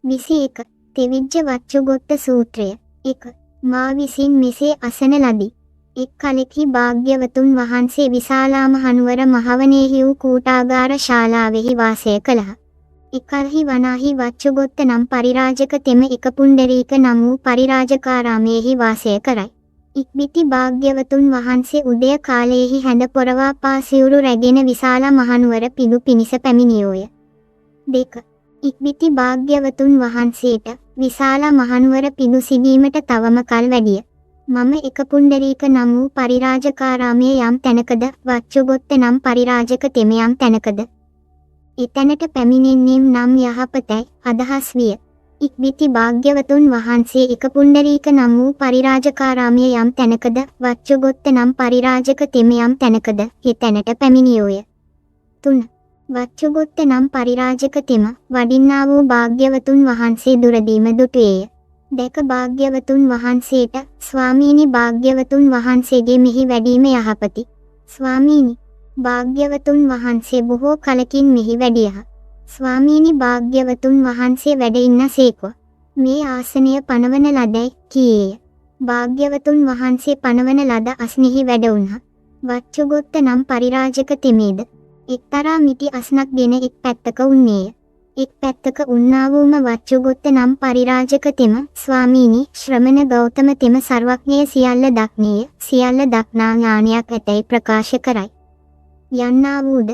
21. තෙවිජ්ජ වච්චුගොත්ත සූත්‍රය. 1. මා විසින් මෙසේ අසන ලදී. එක් කලෙකි භාග්‍යවතුන් වහන්සේ විශාලා මහනුවර මහවනේහි වූ කූටාගාර ශාලාවෙහි වාසය කළහ. එකල්හි වනාහි වච්චුගොත්ත නම් පරිරාජක තෙම එක පුණ්ඩරීක නම් වූ පරිරාජකාරාමයෙහි වාසය කරයි. ඉක්බිති භාග්‍යවතුන් වහන්සේ උදය කාලයේහි හැඳ පොරවා පා සිවුරු රැගෙන විශාලා මහනුවර පිඬු පිණිස පැමිණියෝය. 2. ඉක්බිති භාග්‍යවතුන් වහන්සේට විශාලා මහනුවර පිඬු සිදීමට තවම කල් වැඩිය. මම එක පුණ්ඩරීක නම් වූ පරිරාජකාරාමයේ යම් තැනකද වච්චුගොත්ත නම් පරිරාජක තෙම යම් තැනකද එතැනට පැමිණෙන්නේම් නම් යහපතයි අදහස් විය. ඉක්බිති භාග්‍යවතුන් වහන්සේ එක පුණ්ඩරීක නම් වූ පරිරාජකාරාමයේ යම් තැනකද වච්චුගොත්ත නම් පරිරාජක තෙම යම් තැනකද එතැනට පැමිණියෝය. 3. වච්චුගොත්ත නම් පරිරාජක තෙම වඩින්නා වූ භාග්‍යවතුන් වහන්සේ දුරදීම දුටුවේය. දැක භාග්‍යවතුන් වහන්සේට ස්වාමීනි භාග්‍යවතුන් වහන්සේගේ මෙහි වැඩීම යහපති. ස්වාමීනි භාග්‍යවතුන් වහන්සේ බොහෝ කලකින් මෙහි වැඩියහ. ස්වාමීනි භාග්‍යවතුන් වහන්සේ වැඩ ඉන්න සේක්ව. මේ ආසනය පනවන ලදැයි කීයේය. භාග්‍යවතුන් වහන්සේ පනවන ලද අස්නෙහි වැඩ වුණහ. වච්චුගොත්ත නම් පරිරාජක තෙමේද එක්තරා මිටි අස්නක් ගෙන එක් පැත්තක උන්නේය. එක් පැත්තක උන්නා වූම වච්චුගොත්ත නම් පරිරාජක තෙම ස්වාමීනි ශ්‍රමණ ගෞතම තෙම සර්වඥය සියල්ල දක්නේය සියල්ල දක්නා ඥානයක් ඇතැයි ප්‍රකාශ කරයි. යන්නා වූද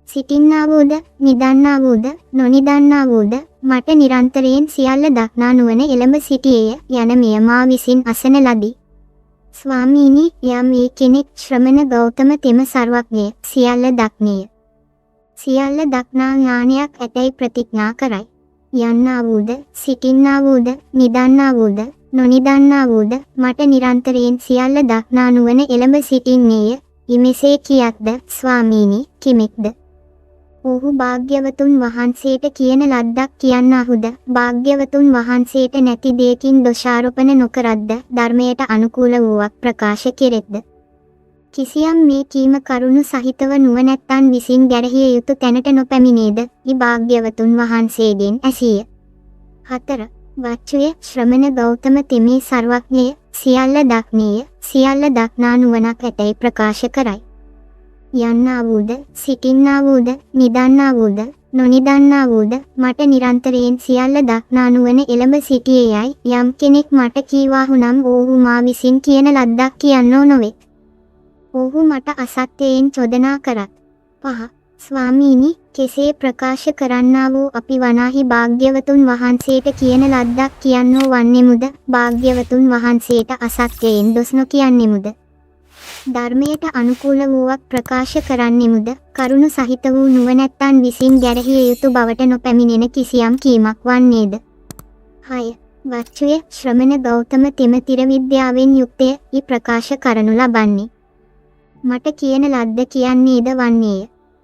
සිටින්නා වූද නිදන්නා වූද නොනිදන්නා වූද මට නිරන්තරයෙන් සියල්ල දක්නා නුවණ එළඹ සිටියේය යන මෙය මා විසින් අසන ලදී. ස්වාමීනි යම් ඒ කෙනෙක් ශ්‍රමණ ගෞතම තෙම සර්වඥය සියල්ල දක්නේය සියල්ල දක්නා ඥානයක් ඇතැයි ප්‍රතිඥා කරයි. යන්නා වූද සිටින්නා වූද නිදන්නා වූද නොනිදන්නා වූද මට නිරන්තරයෙන් සියල්ල දක්නා නුවණ එළඹ සිටින්නේය. ඉමෙසේ කියත්ද ස්වාමීනි කිමෙක්ද? ඔහු භාග්‍යවතුන් වහන්සේට කියන ලද්දක් කියන්නාහුද භාග්‍යවතුන් වහන්සේට නැති දෙයකින් දොෂාරෝපණ නොකරද්ද ධර්මයට අනුකූල වූවක් ප්‍රකාශ කෙරෙද්ද? කිසියම් මේ කීම කරුණු සහිතව නුවණැත්තන් විසින් ගැරහිය යුතු තැනට නොපැමිණේද යි භාග්‍යවතුන් වහන්සේගෙන් ඇසීය. 4. වච්චුය ශ්‍රමණ ගෞතම තෙමේ සර්වඥය සියල්ල දක්නේය සියල්ල දක්නා නුවණක් ඇතැයි ප්‍රකාශ කරයි. යන්නා වූද සිටින්නා වූද නිදන්නා වූද නොනිදන්නා වූද මට නිරන්තරයෙන් සියල්ල දක්නා නුවණ එළඹ සිටියේයයි යම් කෙනෙක් මට කීවාහුනම් ඔහු මා විසින් කියන ලද්දක් කියන්නෝ නොවේ. ඔහු මට අසත්‍යයෙන් චෝදනා කරත්. 5. ස්වාමීනි කෙසේ ප්‍රකාශ කරන්නා වූ අපි වනාහි භාග්‍යවතුන් වහන්සේට කියන ලද්දක් කියන්නෝ වන්නෙමුද භාග්‍යවතුන් වහන්සේට අසත්‍යයෙන් දොස් නොකියන්නෙමුද ධර්මයට අනුකූල වූවක් ප්‍රකාශ කරන්නෙමුද කරුණු සහිත වූ නුවණැත්තන් විසින් ගැරහිය යුතු බවට නොපැමිණෙන කිසියම් කීමක් වන්නේද? 6. වච්චුය ශ්‍රමණ ගෞතම තෙම තිර විද්‍යාවෙන් යුක්තය යි ප්‍රකාශ කරනු ලබන්නේ. මට කියන ලද්ද කියන්නේද වන්නේය.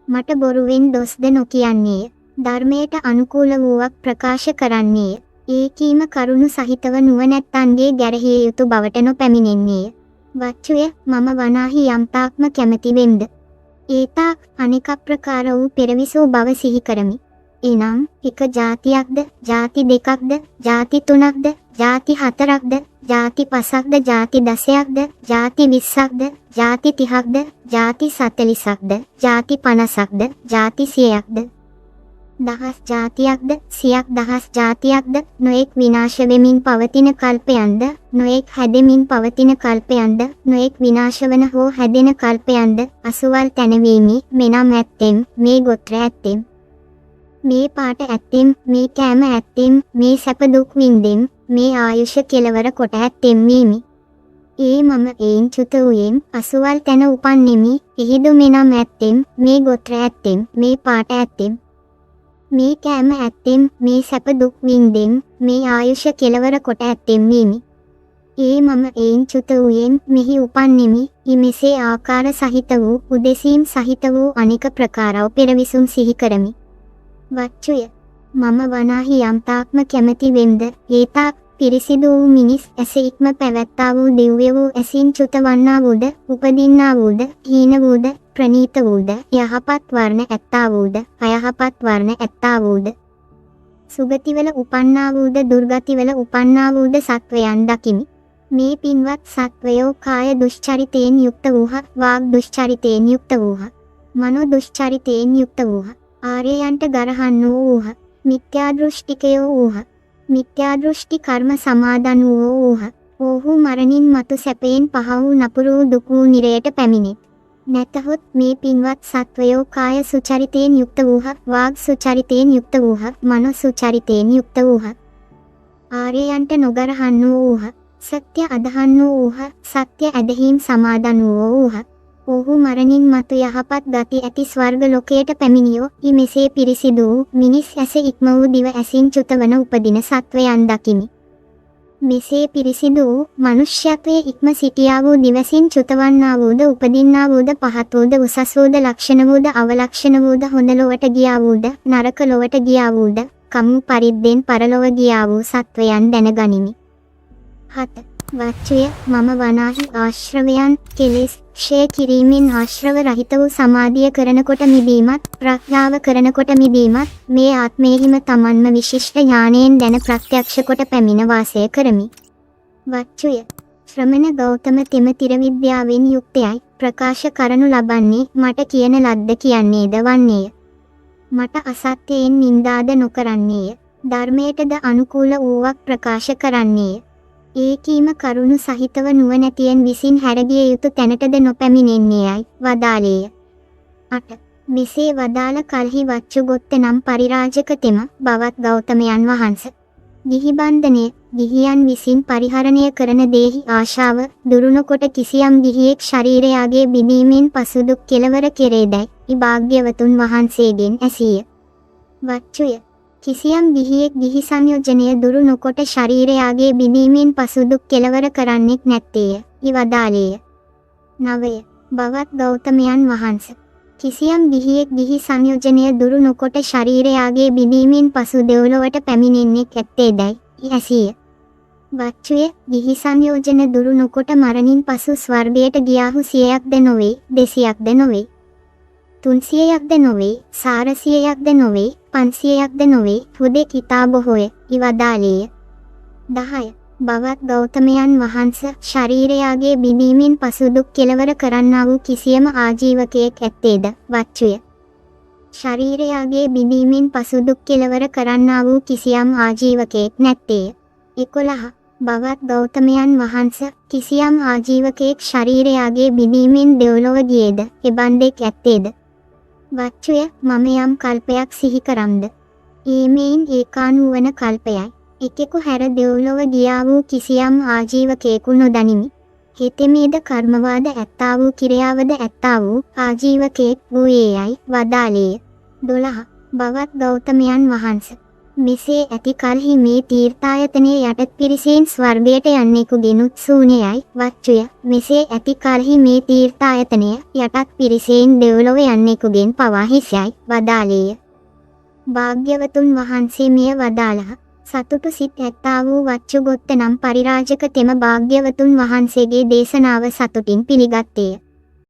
මට බොරුවෙන් දොස්ද නොකියන්නේය. ධර්මයට අනුකූල වූවක් ප්‍රකාශ කරන්නේය. ඒ කීම කරුණු සහිතව නුවණැත්තන්ගේ ගැරහිය යුතු බවට නොපැමිණෙන්නේය. වච්චුය මම වනාහි යම්තාක්ම කැමැති වෙම්ද ඒතාක් අනෙක ප්‍රකාර වූ පෙරවිසූ බව සිහි කරමි. එනම් එක ජාතියක්ද ජාති දෙකක්ද ජාති තුනක්ද ජාති හතරක්ද ජාති පසක්ද ජාති 10ක්ද ජාති 20ක්ද ජාති 30ක්ද ජාති 40ක්ද ජාති 50ක්ද ජාති 100ක්ද දහස් ජාතියක්ද සියක් දහස් ජාතියක්ද නොඑක් විනාශ වෙමින් පවතින කල්පයන්ද නොඑක් හැදෙමින් පවතින කල්පයන්ද නොඑක් විනාශවන හෝ හැදෙන කල්පයන්ද අසුවල් තැනවීමි මෙනම් ඇත්තෙම් මේ ගොත්‍ර ඇත්තෙම් මේ පාට ඇත්තෙම් මේ කෑම ඇත්තෙම් මේ සැප දුක් විඳෙම් මේ ආයුෂ කෙලවර කොට ඇත්තෙම් වීමි. ඒ මම එයින් චුත වූයෙන් අසුවල් තැන උපන්නෙමි එහිදු මෙනම් ඇත්තෙම් මේ ගොත්‍ර ඇත්තෙම් මේ පාට ඇත්තෙම් මේ කෑම ඇත්තෙම් මේ සැප දුක් විඳෙම් මේ ආයුෂ කෙලවර කොට ඇත්තෙම් වීමි. ඒ මම එයින් චුත වූයෙන් මෙහි උපන්නෙමි ඉමෙසේ ආකාර සහිත වූ උදෙසීම් සහිත වූ අනික ප්‍රකාරව පෙරවිසුම් සිහි කරමි. වච්චුය මම වනාහි යම්තාක්ම කැමැති වෙම්ද ඒතාක් පිරිසිදු වූ මිනිස් ඇස ඉක්ම පැවැත්තා වූ දිව්‍ය වූ ඇසින් චුත වන්නා වූද උපදින්නා වූද හීන වූද ප්‍රනීත වූද යහපත් වර්ණ ඇත්තා වූද අයහපත් වර්ණ ඇත්තා වූද සුගතිවල උපන්නා වූද දුර්ගතිවල උපන්නා වූද සත්වයන් දකිමි. මේ පින්වත් සත්වයෝ කාය දුෂ්චරිතයෙන් යුක්ත වූහ, වාග් දුෂ්චරිතයෙන් යුක්ත වූහ, මනෝ දුෂ්චරිතයෙන් යුක්ත වූහ, ආර්යයන්ට ගරහන්නෝ වූහ, මිත්‍යා දෘෂ්ටිකයෝ වූහ, මිත්‍යා දෘෂ්ටි කර්ම සමාදන් වූ වූහ. ඔහු මරණින් මතු සැපයෙන් පහ වූ නපුරු වූ දුක් වූ නිරයට පැමිණෙත්. නැතහොත් මේ පින්වත් සත්වයෝ කාය සුචරිතයෙන් යුක්ත වූහ, වාග් සුචරිතයෙන් යුක්ත වූහ, මනෝ සුචරිතයෙන් යුක්ත වූහ, ආර්යයන්ට නොගරහන්නෝ වූහ, සත්‍ය අදහන්නෝ වූහ, සත්‍ය ඇදහිම් සමාදන් වූ වූහ. ඔහු මරණින් මතු යහපත් ගති ඇති ස්වර්ග ලෝකයට පැමිණියෝ. ඊ මෙසේ පිරිසිදු වූ මිනිස් ඇස ඉක්ම වූ දිව ඇසින් චුතවන උපදින සත්වයන් දකිමි. මෙසේ පිරිසිදු වූ මනුෂ්‍යත්වයේ ඉක්ම සිටියා වූ දිවසින් චුතවන්නා වූද උපදින්නා වූද පහත් වූද උසස් වූද ලක්ෂණ වූද අවලක්ෂණ වූද හොඳ ලොවට ගියා වූද නරක ලොවට ගියා වූද කම්මු පරිද්දෙන් පරලොව ගියා වූ සත්වයන් දැනගනිමි. 7. වච්චය මම වනාහි ආශ්‍රවයන් කෙලෙස් ක්ෂය කිරීමෙන් ආශ්‍රව රහිත වූ සමාධිය කරනකොට මිදීමත් ප්‍රඥාව කරනකොට මිදීමත් මේ ආත්මයෙහිම තමන්ම විශිෂ්ට ඥානයෙන් දැන ප්‍රත්‍යක්ෂ කොට පැමිණ වාසය කරමි. වච්චය ශ්‍රමණ ගෞතම තෙම තිරවිද්‍යාවෙන් යුක්තයයි ප්‍රකාශ කරනු ලබන්නේ මට කියන ලද්ද කියන්නේද වන්නේය. මට අසත්‍යයෙන් නින්දාද නොකරන්නේය. ධර්මයටද අනුකූල වූවක් ප්‍රකාශ කරන්නේය. ඒකීම කරුණු සහිතව නුවණැතියන් විසින් හැරගිය යුතු තැනටද නොපැමිණෙන්නේයයි වදාළේය. 8. මෙසේ වදාළ කල්හි වච්චුගොත්ත නම් පරිරාජක තෙම බවත් ගෞතමයන් වහන්ස. ගිහි බන්ධනය ගිහියන් විසින් පරිහරණය කරන දේහි ආශාව දුරුනකොට කිසියම් ගිහියෙක් ශරීරයාගේ බිඳීමෙන් පසු දුක් කෙලවර කෙරේදැයි භාග්‍යවතුන් වහන්සේගෙන් ඇසීය. වච්චුය කිසියම් ගිහියෙක් ගිහි සංයෝජනය දුරු නොකොට ශරීරයාගේ බිඳීමෙන් පසු දුක් කෙලවර කරන්නෙක් නැත්තේය. ඉවදාලේය. 9. බවත් ගෞතමයන් වහන්ස. කිසියම් ගිහියෙක් ගිහි සංයෝජනය දුරු නොකොට ශරීරයාගේ බිඳීමෙන් පසු දෙව්ලොවට පැමිණෙන්නෙක් ඇත්තේදැයි ඇසීය. වච්චුය ගිහි සංයෝජන දුරු නොකොට මරණින් පසු ස්වර්ගයට ගියාහු 100ක්ද නොවේ, 200ක්ද නොවේ, 300ක්ද නොවේ, 400ක්ද නොවේ, 500ක්ද නොවේ, හුදෙක් ඉතා බොහෝය. ඉවදාලේය. 10. බවත් ගෞතමයන් වහන්ස ශරීරයාගේ බිඳීමෙන් පසු දුක් කෙලවර කරන්නා වූ කිසියම් ආජීවකයෙක් ඇත්තේද වච්චුය. ශරීරයාගේ බිඳීමෙන් පසු දුක් කෙලවර කරන්නා වූ කිසියම් ආජීවකයෙක් නැත්තේය. 11. බවත් ගෞතමයන් වහන්ස කිසියම් ආජීවකයෙක් ශරීරයාගේ බිඳීමෙන් දෙව්ලොව ගියේද එබන්දෙක් ඇත්තේද වච්චුය මම යම් කල්පයක් සිහි කරම්ද ඊමෙන් ඒකානුවන කල්පයයි. එකෙකු හැර දෙව්ලොව ගියා වූ කිසියම් ආජීවකයෙකු නොදනිමි. හෙතෙමේද කර්මවාද ඇත්තා වූ කිරියාවද ඇත්තා වූ ආජීවකයෙක් වූයේයයි වදාළේය. 12. බවත් ගෞතමයන් වහන්ස මෙසේ ඇති කල්හි මේ තීර්ථායතනයේ යටත් පිරිසෙන් ස්වර්ගයට යන්නෙකුගෙනුත් ශූන්‍යයයි වච්චුය. මෙසේ ඇති කල්හි මේ තීර්ථායතනය යටත් පිරිසෙන් දෙව්ලොව යන්නෙකුගෙන් පවා හිසයි වදාළේය. භාග්‍යවතුන් වහන්සේ මෙය වදාළහ. සතුටු සිත් ඇත්තා වූ වච්චුගොත්ත නම් පරිරාජක තෙම භාග්‍යවතුන් වහන්සේගේ දේශනාව සතුටින් පිළිගත්තේය.